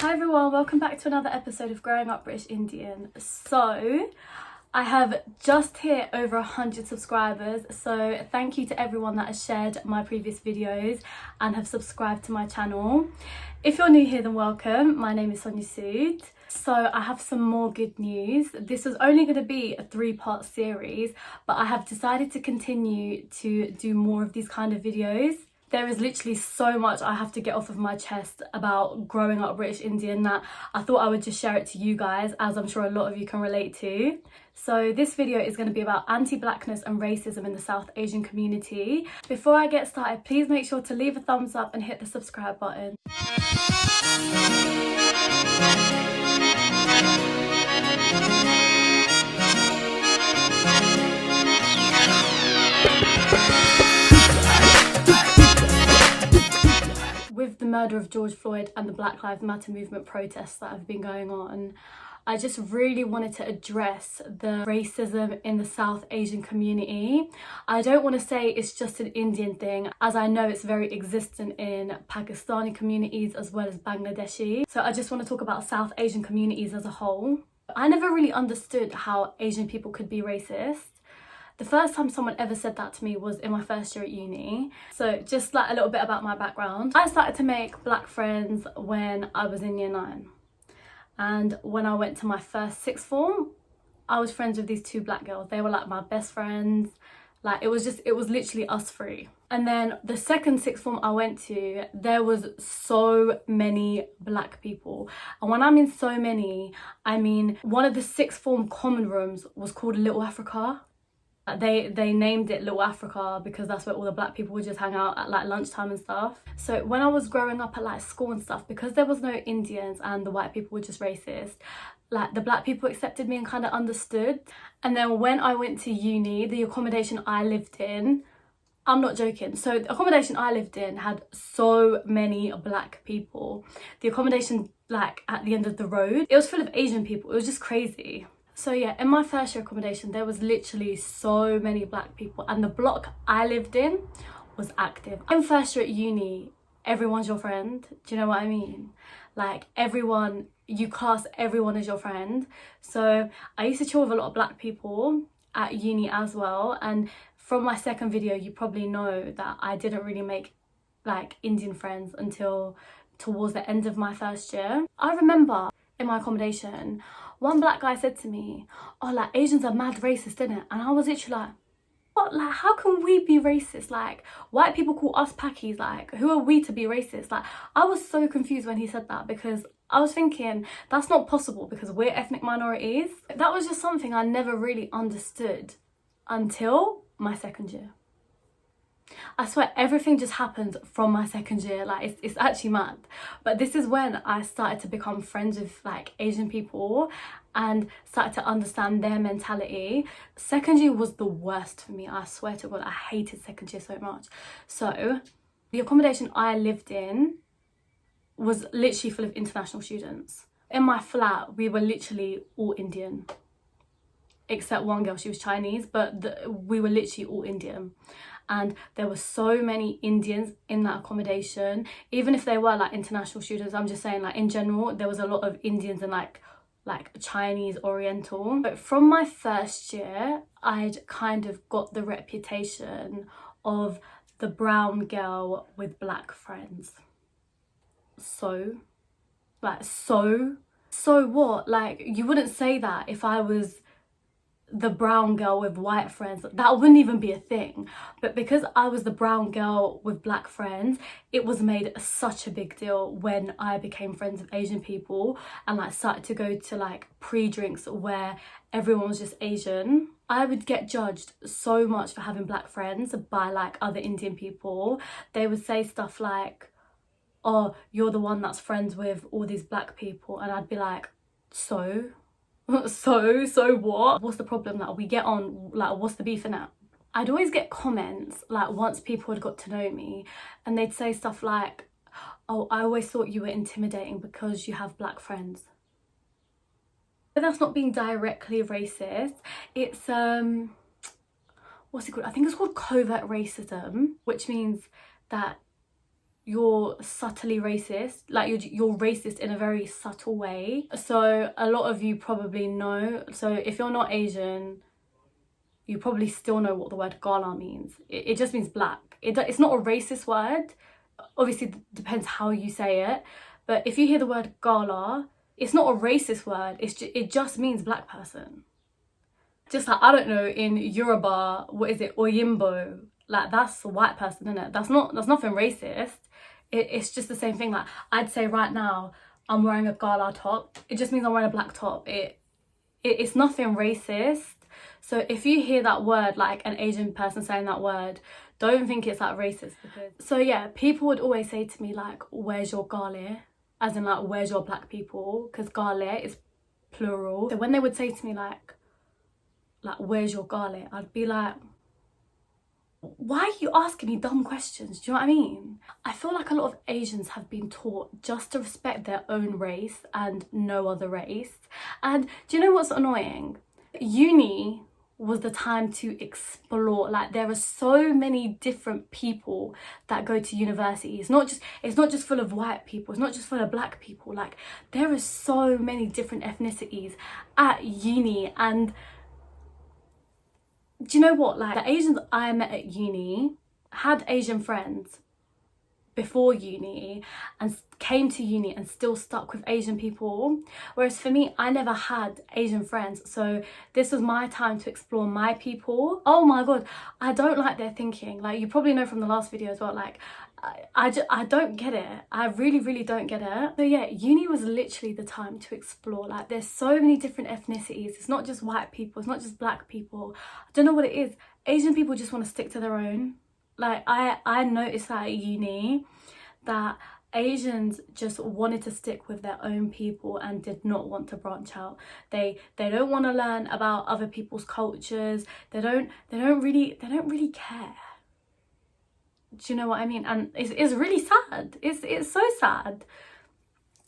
Hi everyone, welcome back to another episode of Growing Up British Indian. So I have just hit over 100 subscribers, so thank you to everyone that has shared my previous videos and have subscribed to my channel. If you're new here, then welcome. My name is Sonia Sood. So I have some more good news. This was only going to be a 3-part series, but I have decided to continue to do more of these kind of videos. There is literally so much I have to get off of my chest about growing up British Indian that I thought I would just share it to you guys, as I'm sure a lot of you can relate to. So this video is going to be about anti-blackness and racism in the South Asian community. Before I get started, please make sure to leave a thumbs up and hit the subscribe button. With the murder of George Floyd and the Black Lives Matter movement protests that have been going on, I just really wanted to address the racism in the South Asian community. I don't want to say it's just an Indian thing, as I know it's very existent in Pakistani communities as well as Bangladeshi. So I just want to talk about South Asian communities as a whole. I never really understood how Asian people could be racist. The first time someone ever said that to me was in my first year at uni. So just like a little bit about my background. I started to make black friends when I was in year 9. And when I went to my first sixth form, I was friends with these 2 black girls. They were like my best friends. Like it was literally us 3. And then the second sixth form I went to, there was so many black people. And when I mean so many, I mean one of the sixth form common rooms was called Little Africa. They named it Little Africa because that's where all the black people would just hang out at like lunchtime and stuff. So when I was growing up at like school and stuff, because there was no Indians and the white people were just racist, like the black people accepted me and kind of understood. And then when I went to uni, the accommodation I lived in, I'm not joking, so the accommodation I lived in had so many black people. The accommodation like at the end of the road, it was full of Asian people. It was just crazy. So yeah, in my first year accommodation, there was literally so many black people, and the block I lived in was active. In first year at uni, everyone's your friend. Do you know what I mean? Like everyone, you class everyone as your friend. So I used to chill with a lot of black people at uni as well. And from my second video, you probably know that I didn't really make like Indian friends until towards the end of my first year. I remember in my accommodation, one black guy said to me, oh, like Asians are mad racist, innit? And I was literally like, what? Like, how can we be racist? Like, white people call us Pakis. Like, who are we to be racist? Like, I was so confused when he said that, because I was thinking that's not possible because we're ethnic minorities. That was just something I never really understood until my second year. I swear everything just happened from my second year. Like it's actually mad. But this is when I started to become friends with like Asian people and started to understand their mentality. Second year was the worst for me. I swear to God, I hated second year so much. So the accommodation I lived in was literally full of international students. In my flat, we were literally all Indian. Except one girl, she was Chinese, but we were literally all Indian. And there were so many Indians in that accommodation. Even if they were like international students, I'm just saying like in general, there was a lot of Indians and like Chinese, Oriental. But from my first year, I'd kind of got the reputation of the brown girl with black friends. So what? Like, you wouldn't say that if I was the brown girl with white friends. That wouldn't even be a thing. But because I was the brown girl with black friends, it was made such a big deal when I became friends with Asian people and like started to go to like pre-drinks where everyone was just Asian. I would get judged so much for having black friends by like other Indian people. They would say stuff like, oh, you're the one that's friends with all these black people, and I'd be like, so what? What's the problem that we get on? Like, what's the beef in it? I'd always get comments like once people had got to know me, and they'd say stuff like, oh, I always thought you were intimidating because you have black friends. But that's not being directly racist. It's what's it called? I think it's called covert racism, which means that you're subtly racist, like you're racist in a very subtle way. So a lot of you probably know, so if you're not Asian, you probably still know what the word gala means. It just means black. It's not a racist word. Obviously, it depends how you say it. But if you hear the word gala, it's not a racist word. It just means black person. Just like, I don't know, in Yoruba, what is it, Oyimbo? Like, that's a white person, isn't it? That's nothing racist. It's just the same thing. Like, I'd say right now, I'm wearing a gala top. It just means I'm wearing a black top. It's nothing racist. So if you hear that word, like an Asian person saying that word, don't think it's like racist. So yeah, people would always say to me like, where's your gale? As in like, where's your black people? Because gale is plural. So when they would say to me like where's your gale? I'd be like, why are you asking me dumb questions? Do you know what I mean? I feel like a lot of Asians have been taught just to respect their own race and no other race. And do you know what's annoying? Uni was the time to explore. Like, there are so many different people that go to university. It's not just full of white people, it's not just full of black people. Like, there are so many different ethnicities at uni. And do you know what, like, the Asians I met at uni had Asian friends before uni and came to uni and still stuck with Asian people, whereas for me, I never had Asian friends. So this was my time to explore my people. Oh my god, I don't like their thinking. Like, you probably know from the last video as well, like I don't get it. I really don't get it. So yeah, uni was literally the time to explore. Like, there's so many different ethnicities. It's not just white people, it's not just black people. I don't know what it is. Asian people just want to stick to their own. Like, I noticed that at uni, that Asians just wanted to stick with their own people and did not want to branch out. They don't want to learn about other people's cultures. They don't really care. Do you know what I mean? And it's really sad. It's so sad.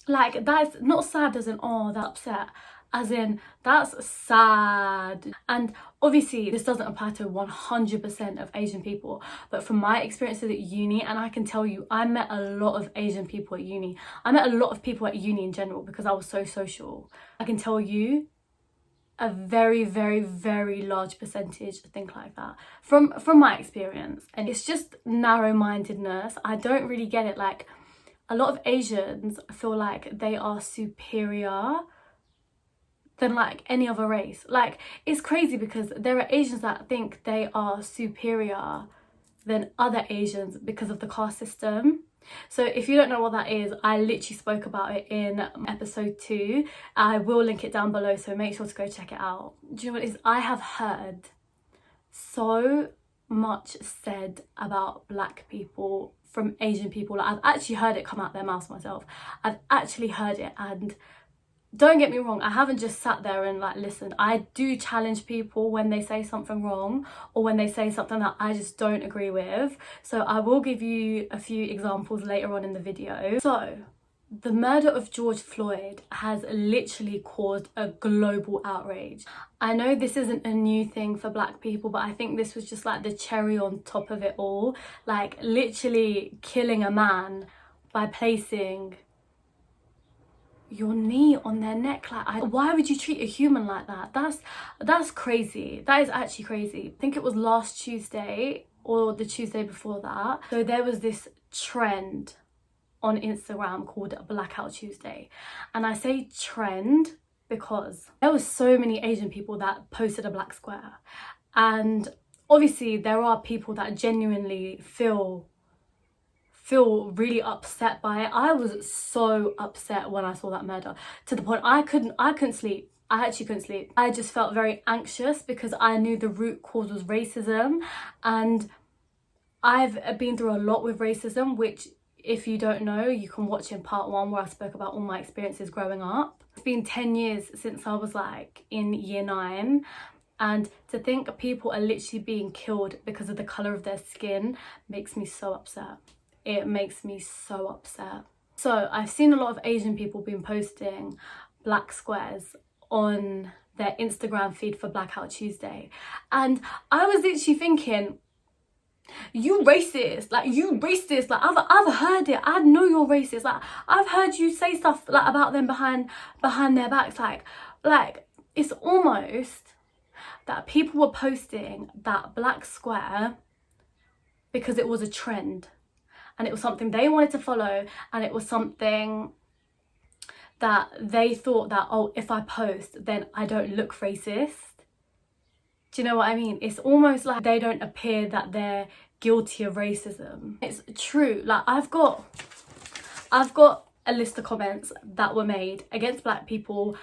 Like, that's not sad as in, oh, that's upset, as in, that's sad. And obviously this doesn't apply to 100% of Asian people, but from my experiences at uni, and I can tell you, I met a lot of Asian people at uni. I met a lot of people at uni in general because I was so social. I can tell you a very large percentage think like that from my experience. And it's just narrow-mindedness. I don't really get it. Like, a lot of Asians feel like they are superior than like any other race. Like, it's crazy because there are Asians that think they are superior than other Asians because of the caste system. So if you don't know what that is, I literally spoke about it in episode 2. I will link it down below, so make sure to go check it out. Do you know what it is? I have heard so much said about black people from Asian people. Like, I've actually heard it come out their mouths myself. I've actually heard it, and don't get me wrong, I haven't just sat there and like listened. I do challenge people when they say something wrong or when they say something that I just don't agree with. So I will give you a few examples later on in the video. So the murder of George Floyd has literally caused a global outrage. I know this isn't a new thing for black people, but I think this was just like the cherry on top of it all. Like, literally killing a man by placing your knee on their neck. Like, why would you treat a human like that? That's crazy. That is actually crazy. I think it was last Tuesday or the Tuesday before that. So there was this trend on Instagram called Blackout Tuesday. And I say trend because there was so many Asian people that posted a black square. And obviously there are people that genuinely feel really upset by it. I was so upset when I saw that murder, to the point I couldn't sleep. I actually couldn't sleep. I just felt very anxious because I knew the root cause was racism, and I've been through a lot with racism, which, if you don't know, you can watch in part 1 where I spoke about all my experiences growing up. It's been 10 years since I was like in year 9, and to think people are literally being killed because of the colour of their skin makes me so upset. It makes me so upset. So I've seen a lot of Asian people been posting black squares on their Instagram feed for Blackout Tuesday. And I was literally thinking, You racist, like you racist, like I've heard it. I know you're racist. Like I've heard you say stuff like about them behind their backs. Like it's almost that people were posting that black square because it was a trend and it was something they wanted to follow, and it was something that they thought that, oh, if I post then I don't look racist. Do you know what I mean? It's almost like they don't appear that they're guilty of racism. It's true. Like I've got a list of comments that were made against black people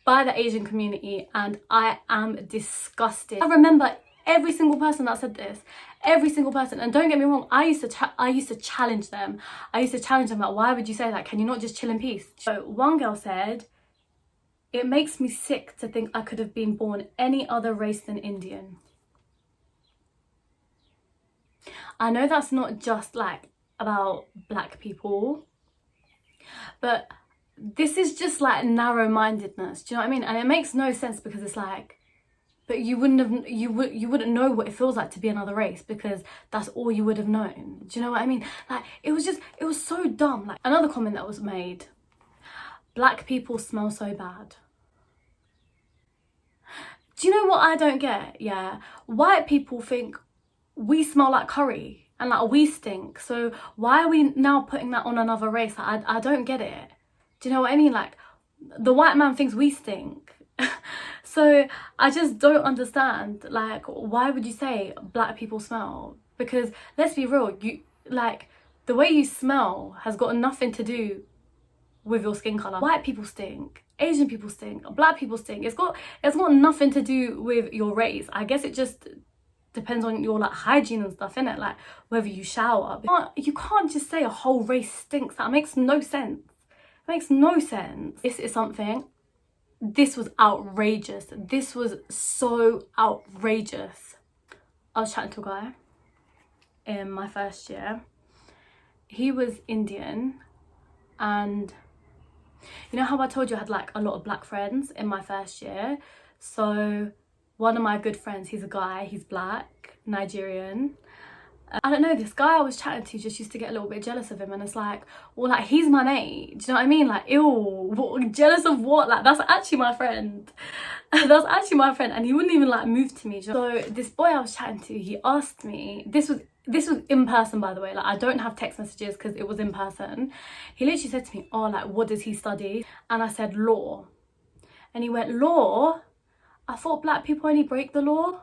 by the Asian community, and I am disgusted. I remember every single person that said this, every single person. And don't get me wrong, I used to challenge them. I used to challenge them like, why would you say that? Can you not just chill in peace? So one girl said, it makes me sick to think I could have been born any other race than Indian. I know that's not just like about black people, but this is just like narrow-mindedness. Do you know what I mean? And it makes no sense, because it's like, but you wouldn't know what it feels like to be another race, because that's all you would have known. Do you know what I mean? Like it was so dumb. Like another comment that was made, black people smell so bad. Do you know what I don't get? Yeah, white people think we smell like curry and like we stink, so why are we now putting that on another race? Like, I don't get it. Do you know what I mean? Like the white man thinks we stink. So I just don't understand, like, why would you say black people smell? Because let's be real, you like the way you smell has got nothing to do with your skin color. White people stink, Asian people stink, black people stink. It's got nothing to do with your race. I guess it just depends on your like hygiene and stuff, innit? Like whether you shower. You can't just say a whole race stinks. That makes no sense. It makes no sense. This is something, this was outrageous. This was so outrageous. I was chatting to a guy in my first year. He was Indian, and you know how I told you I had like a lot of black friends in my first year? So one of my good friends, he's a guy, he's black, Nigerian. I don't know, this guy I was chatting to just used to get a little bit jealous of him, and it's like, well, like he's my mate, do you know what I mean? Like, ew, what, jealous of what? Like that's actually my friend. That's actually my friend, and he wouldn't even like move to me. So this boy I was chatting to, he asked me, this was in person, by the way, like I don't have text messages because it was in person. He literally said to me, oh, like what does he study? And I said law, and he went, law? I thought black people only break the law.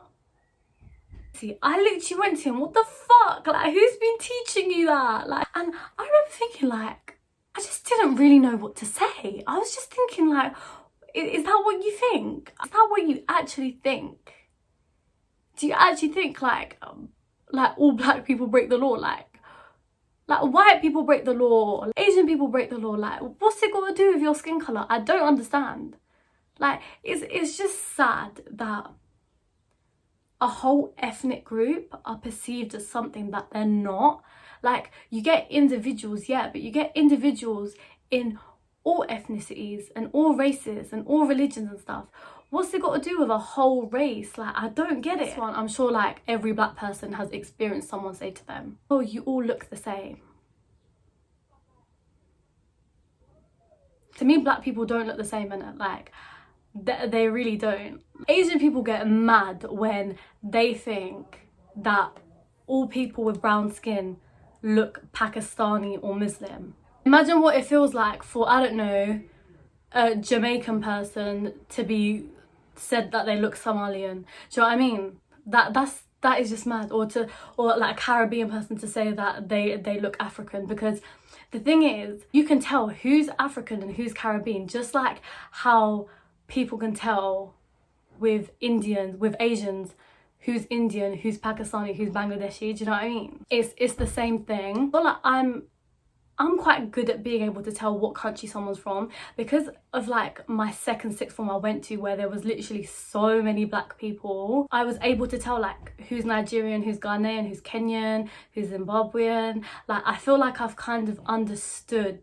See, I literally went to him, what the fuck? Like, who's been teaching you that? Like, and I remember thinking, like, I just didn't really know what to say. I was just thinking, like, is that what you think? Is that what you actually think? Do you actually think, like all black people break the law? Like white people break the law, Asian people break the law. Like, what's it got to do with your skin colour? I don't understand. Like, it's just sad that a whole ethnic group are perceived as something that they're not. Like, you get individuals, yeah, but you get individuals in all ethnicities and all races and all religions and stuff. What's it got to do with a whole race? Like, I don't get it. This one, I'm sure like every black person has experienced someone say to them, oh, you all look the same. To me, black people don't look the same, innit? Like, they really don't. Asian people get mad when they think that all people with brown skin look Pakistani or Muslim. Imagine what it feels like for, I don't know, a Jamaican person to be said that they look Somalian. Do you know what I mean? That is just mad. Or like a Caribbean person to say that they look African, because the thing is, you can tell who's African and who's Caribbean, just like how people can tell with Indians, with Asians, who's Indian, who's Pakistani, who's Bangladeshi. Do you know what I mean? It's the same thing. But like I'm quite good at being able to tell what country someone's from, because of like my second sixth form I went to, where there was literally so many black people. I was able to tell like who's Nigerian, who's Ghanaian, who's Kenyan, who's Zimbabwean. Like, I feel like I've kind of understood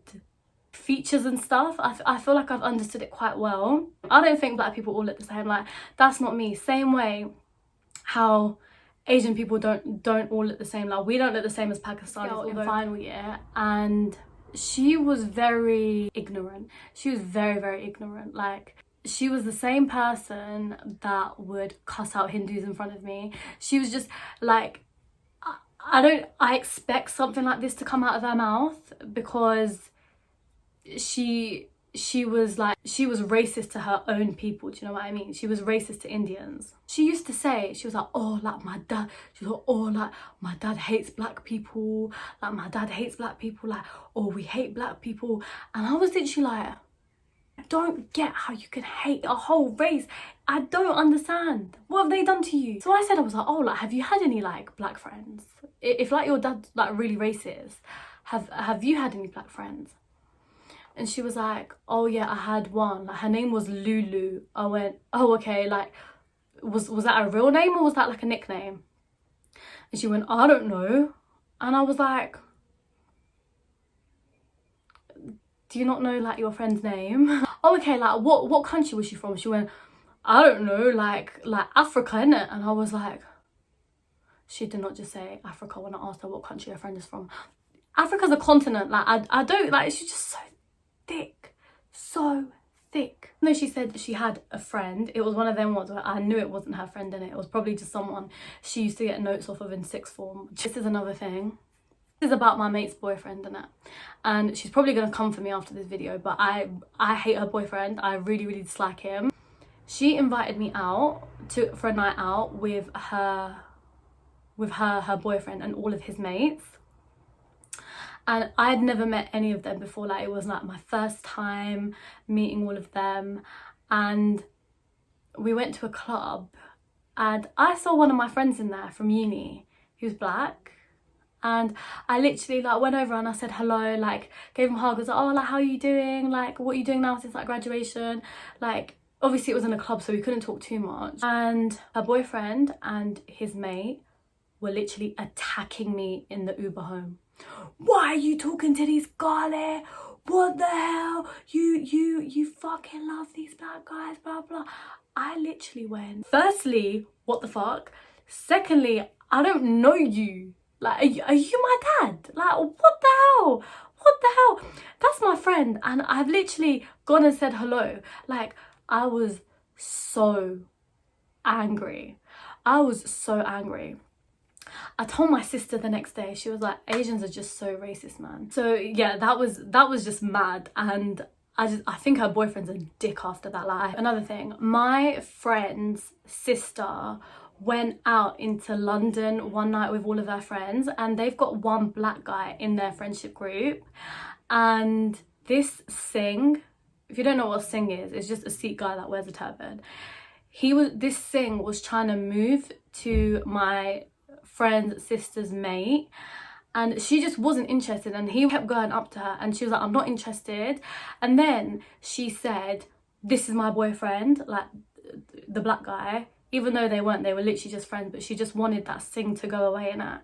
features and stuff. I feel like I've understood it quite well. I don't think black people all look the same. Like, that's not me. Same way how Asian people don't all look the same. Like, we don't look the same as Pakistanis in final year, and she was very ignorant. She was very, very ignorant. Like, she was the same person that would cuss out Hindus in front of me. She was just like, I expect something like this to come out of her mouth, because she was racist to her own people. Do you know what I mean? She was racist to Indians. She used to say, she was like, oh, like my dad, she was like, oh, like my dad hates black people, like my dad hates black people, like, oh, we hate black people. And I was literally like, I don't get how you can hate a whole race. I don't understand. What have they done to you? So I said, I was like, oh, like, have you had any like black friends? If like your dad's like really racist, have you had any black friends? And she was like, oh yeah, I had one. Like, her name was Lulu. I went, oh, okay, like, was that a real name or was that like a nickname? And she went, I don't know. And I was like, do you not know like your friend's name? Oh, okay, like what country was she from? She went, I don't know, like Africa, innit? And I was like, she did not just say Africa when I asked her what country her friend is from. Africa's a continent. Like, I don't, like, she's just so thick. No, she said she had a friend. It was one of them ones where I knew it wasn't her friend, in it was probably just someone she used to get notes off of in sixth form. This is another thing. This is about my mate's boyfriend, innit? And she's probably gonna come for me after this video, but I hate her boyfriend. I really, really dislike him. She invited me out for a night out with her boyfriend and all of his mates. And I had never met any of them before. Like, it was like my first time meeting all of them. And we went to a club and I saw one of my friends in there from uni. He was black. And I literally like went over and I said hello, like gave him a hug. I was like, oh, like, how are you doing? Like, what are you doing now since like graduation? Like, obviously it was in a club, so we couldn't talk too much. And her boyfriend and his mate were literally attacking me in the Uber home. Why are you talking to these guys? What the hell? You fucking love these black guys, blah blah. I literally went, firstly, what the fuck? Secondly, I don't know you. Like, are you my dad? Like, what the hell? What the hell? That's my friend. And I've literally gone and said hello. Like, I was so angry. I was so angry. I told my sister the next day. She was like, Asians are just so racist, man. So yeah, that was just mad. And I think her boyfriend's a dick after that. Like, another thing, my friend's sister went out into London one night with all of their friends, and they've got one black guy in their friendship group. And this Singh, if you don't know what Singh is, it's just a Sikh guy that wears a turban. This Singh was trying to move to my friend's sister's mate, and she just wasn't interested, and he kept going up to her and she was like, I'm not interested. And then she said, this is my boyfriend, like the black guy, even though they weren't, they were literally just friends, but she just wanted that Singh to go away in it.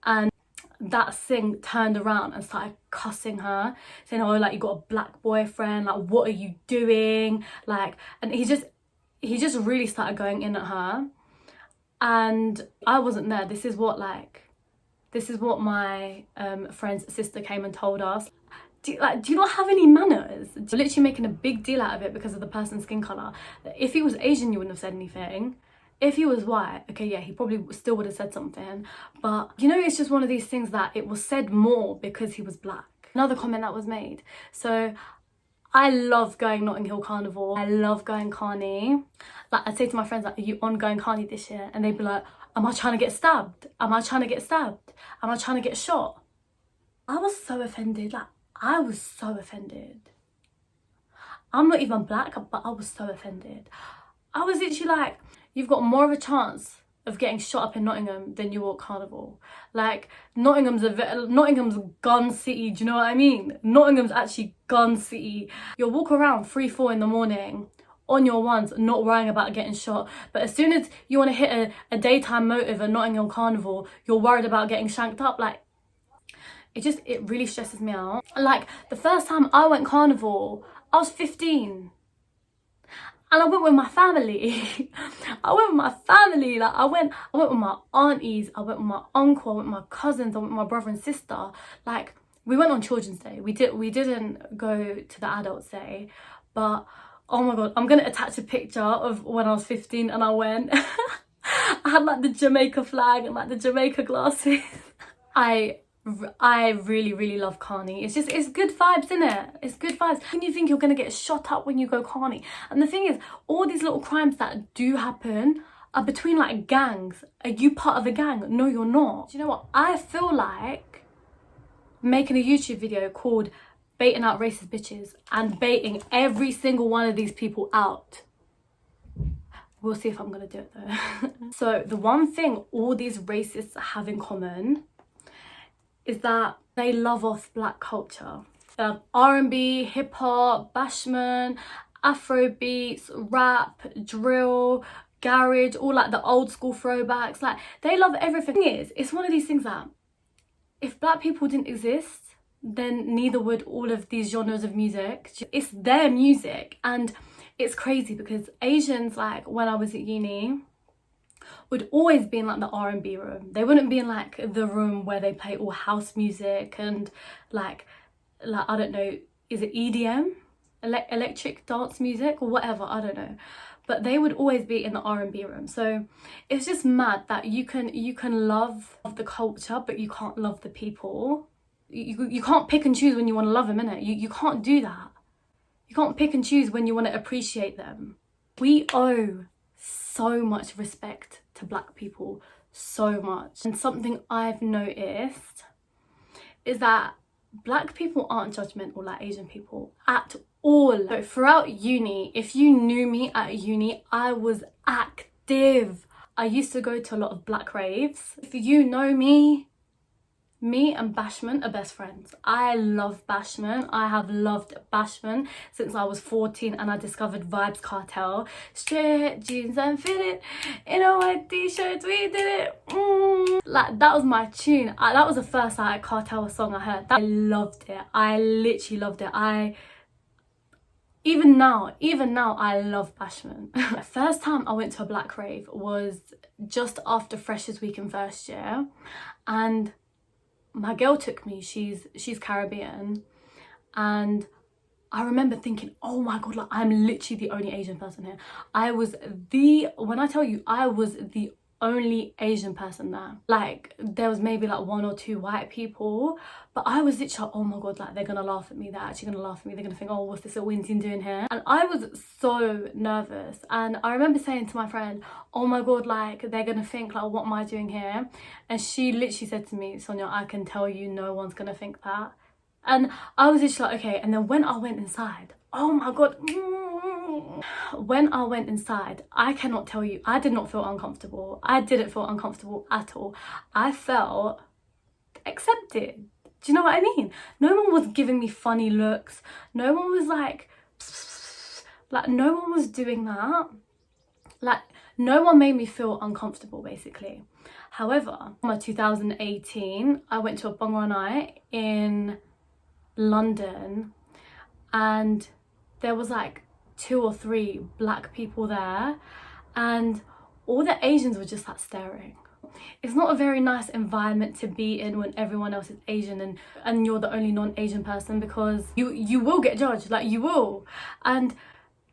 And that Singh turned around and started cussing her, saying, oh, like, you got a black boyfriend, like, what are you doing? Like, and he just really started going in at her. And I wasn't there. This is what my friend's sister came and told us. Do you not have any manners? You're literally making a big deal out of it because of the person's skin colour. If he was Asian, you wouldn't have said anything. If he was white, okay, yeah, he probably still would have said something. But, you know, it's just one of these things that it was said more because he was black. Another comment that was made. So I love going Notting Hill Carnival. I love going Carney. Like, I'd say to my friends, like, are you on going Carney this year? And they'd be like, am I trying to get stabbed? Am I trying to get stabbed? Am I trying to get shot? I was so offended. Like, I was so offended. I'm not even black, but I was so offended. I was literally like, you've got more of a chance of getting shot up in Nottingham than you will at Carnival. Like, Nottingham's gun city, do you know what I mean? Nottingham's actually gun city. You'll walk around 3-4 in the morning on your ones, not worrying about getting shot. But as soon as you want to hit a daytime motive at Notting Hill Carnival, you're worried about getting shanked up. Like, it really stresses me out. Like, the first time I went Carnival, I was 15. And I went with my family. I went with my family. Like I went with my aunties, I went with my uncle, I went with my cousins, I went with my brother and sister. Like we went on Children's Day. We didn't go to the Adults Day, but oh my god, I'm gonna attach a picture of when I was 15 and I went. I had like the Jamaica flag and like the Jamaica glasses. I really love Carney. It's good vibes, innit? It's good vibes. When you think you're gonna get shot up when you go Carney. And the thing is, all these little crimes that do happen are between like gangs. Are you part of a gang? No, you're not. Do you know what? I feel like making a YouTube video called Baiting Out Racist Bitches and baiting every single one of these people out. We'll see if I'm gonna do it though. So the one thing all these racists have in common is that they love off black culture. They love R&B, hip hop, bashment, Afro beats, rap, drill, garage, all like the old school throwbacks. Like they love everything. The thing is, it's one of these things that if black people didn't exist, then neither would all of these genres of music. It's their music. And it's crazy because Asians, like when I was at uni, would always be in like the R&B room. They wouldn't be in like the room where they play all house music and like I don't know, is it EDM? Electric dance music or whatever, I don't know. But they would always be in the R&B room. So it's just mad that you can love the culture but you can't love the people. You can't pick and choose when you want to love them, innit? You can't do that. You can't pick and choose when you want to appreciate them. We owe so much respect to black people, so much. And something I've noticed is that black people aren't judgmental like Asian people at all. So throughout uni, if you knew me at uni, I was active. I used to go to a lot of black raves. If you know me and bashment are best friends. I love bashment. I have loved bashment since I was 14 and I discovered Vibes Cartel. Straight jeans and fitted in a white t-shirt, we did it. Like that was my tune. That was the first like Cartel song I heard. I loved it. I literally loved it. Even now I love bashment. The first time I went to a black rave was just after Freshers Week in first year, and my girl took me. She's Caribbean, and I remember thinking, oh my god, like I'm literally the only Asian person here. When I tell you, I was the only Asian person there. Like there was maybe like one or two white people, but I was literally like, oh my god, like they're gonna laugh at me. They're actually gonna laugh at me. They're gonna think, oh, what's this little Indian doing here? And I was so nervous. And I remember saying to my friend, oh my god, like they're gonna think like, what am I doing here? And she literally said to me, Sonia, I can tell you no one's gonna think that. And I was just like, okay. And then when I went inside, oh my god, when I went inside, I cannot tell you, I did not feel uncomfortable. I didn't feel uncomfortable at all. I felt accepted. Do you know what I mean? No one was giving me funny looks. No one was like no one was doing that. Like no one made me feel uncomfortable basically. However, in 2018, I went to a Bhangra night in London and there was like 2 or 3 black people there and all the Asians were just like staring. It's not a very nice environment to be in when everyone else is Asian and you're the only non-Asian person, because you will get judged, like you will. And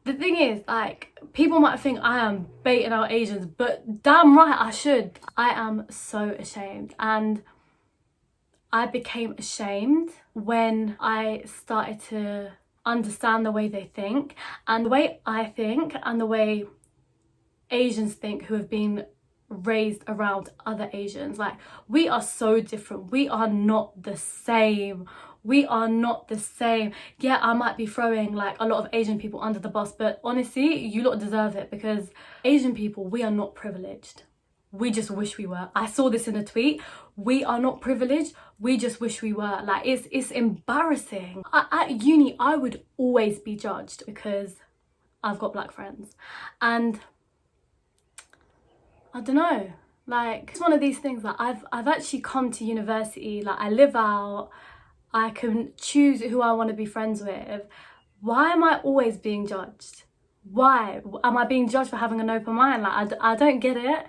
the thing is, like, people might think I am baiting out Asians, but damn right I should. I am so ashamed, and I became ashamed when I started to understand the way they think and the way I think and the way Asians think who have been raised around other Asians. Like, we are so different. We are not the same. We are not the same. Yeah, I might be throwing like a lot of Asian people under the bus, but honestly, you lot deserve it, because Asian people, we are not privileged. We just wish we were. I saw this in a tweet. We are not privileged. We just wish we were. Like, it's embarrassing. At uni, I would always be judged because I've got black friends. And I don't know, like, it's one of these things that I've actually come to university, like I live out, I can choose who I want to be friends with. Why am I always being judged? Why? Am I being judged for having an open mind? Like, I don't get it.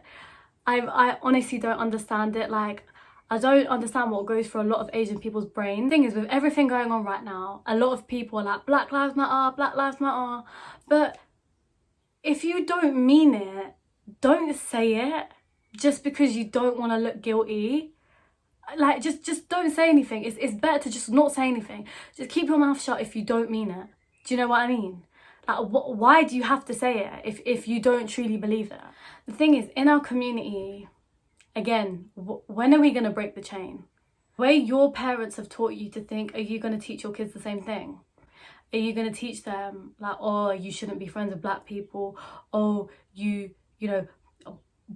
I honestly don't understand it. Like, I don't understand what goes through a lot of Asian people's brain. The thing is, with everything going on right now, a lot of people are like, Black Lives Matter, Black Lives Matter. But if you don't mean it, don't say it just because you don't want to look guilty. Like, just don't say anything. It's better to just not say anything. Just keep your mouth shut if you don't mean it. Do you know what I mean? Like, why do you have to say it if you don't truly believe it? The thing is, in our community, again, when are we going to break the chain? The way your parents have taught you to think, are you going to teach your kids the same thing? Are you going to teach them, like, oh, you shouldn't be friends with black people? Oh, you know,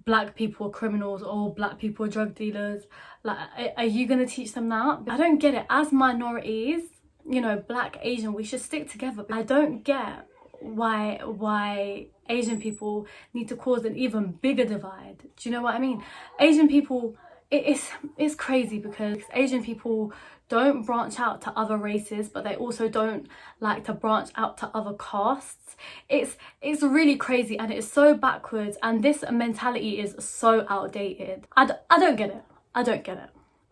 black people are criminals, or black people are drug dealers? Like, are you going to teach them that? I don't get it. As minorities, you know, black, Asian, we should stick together. I don't get why Asian people need to cause an even bigger divide. Do you know what I mean? Asian people, it's crazy because Asian people don't branch out to other races, but they also don't like to branch out to other castes. It's really crazy, and it's so backwards, and this mentality is so outdated. I don't get it. I don't get it.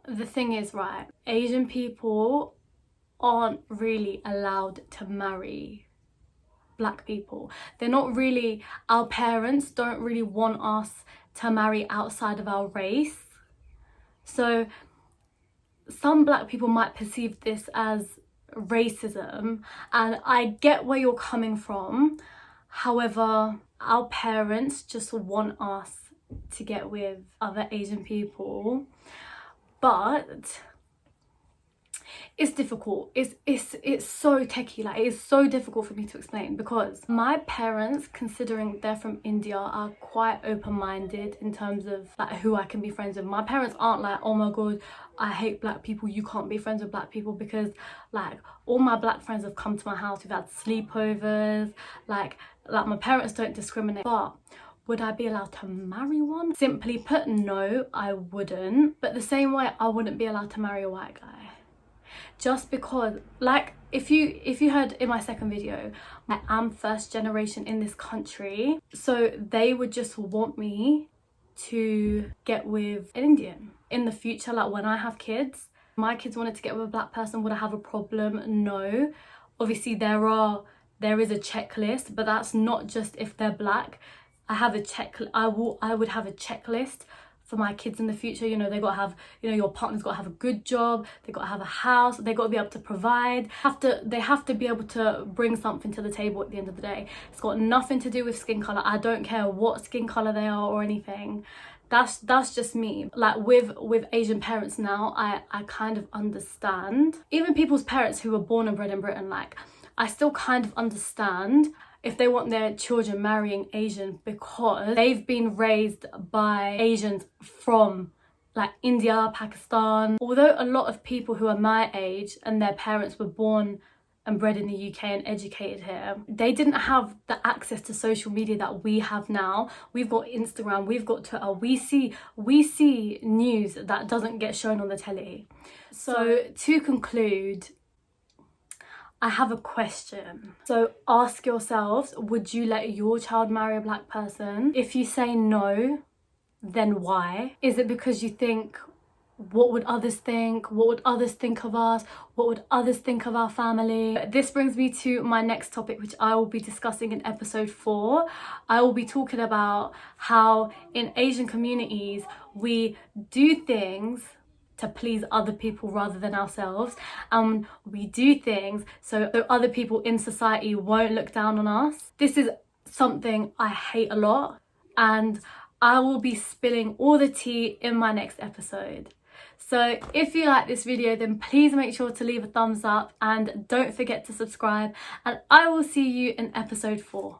The thing is, right, Asian people aren't really allowed to marry black people. They're not really, our parents don't really want us to marry outside of our race. So some black people might perceive this as racism, and I get where you're coming from. However, our parents just want us to get with other Asian people, but it's difficult. It's so techie. Like, it is so difficult for me to explain, because my parents, considering they're from India, are quite open-minded in terms of like who I can be friends with. My parents aren't like, oh my god, I hate black people, you can't be friends with black people, because like all my black friends have come to my house, we've had sleepovers, like my parents don't discriminate. But would I be allowed to marry one? Simply put, no, I wouldn't. But the same way I wouldn't be allowed to marry a white guy. Just because, like, if you heard in my second video, I am first generation in this country, so they would just want me to get with an Indian. In the future, like when I have kids, my kids wanted to get with a black person, would I have a problem? No. Obviously there is a checklist, but that's not just if they're black. I would have a checklist for my kids in the future. You know, they got to have, you know, your partner's got to have a good job, they got to have a house, they got to be able to provide, they have to be able to bring something to the table at the end of the day. It's got nothing to do with skin color. I don't care what skin color they are or anything. That's just me. Like with Asian parents now, I kind of understand. Even people's parents who were born and bred in Britain, like, I still kind of understand if they want their children marrying Asian, because they've been raised by Asians from like India, Pakistan. Although a lot of people who are my age and their parents were born and bred in the UK and educated here, they didn't have the access to social media that we have now. We've got Instagram, we've got Twitter, we see news that doesn't get shown on the telly. So to conclude, I have a question. So ask yourselves, would you let your child marry a black person? If you say no, then why? Is it because you think, what would others think? What would others think of us? What would others think of our family? This brings me to my next topic, which I will be discussing in episode 4. I will be talking about how in Asian communities we do things to please other people rather than ourselves, and we do things so other people in society won't look down on us. This is something I hate a lot, and I will be spilling all the tea in my next episode. So if you like this video, then please make sure to leave a thumbs up and don't forget to subscribe, and I will see you in episode 4.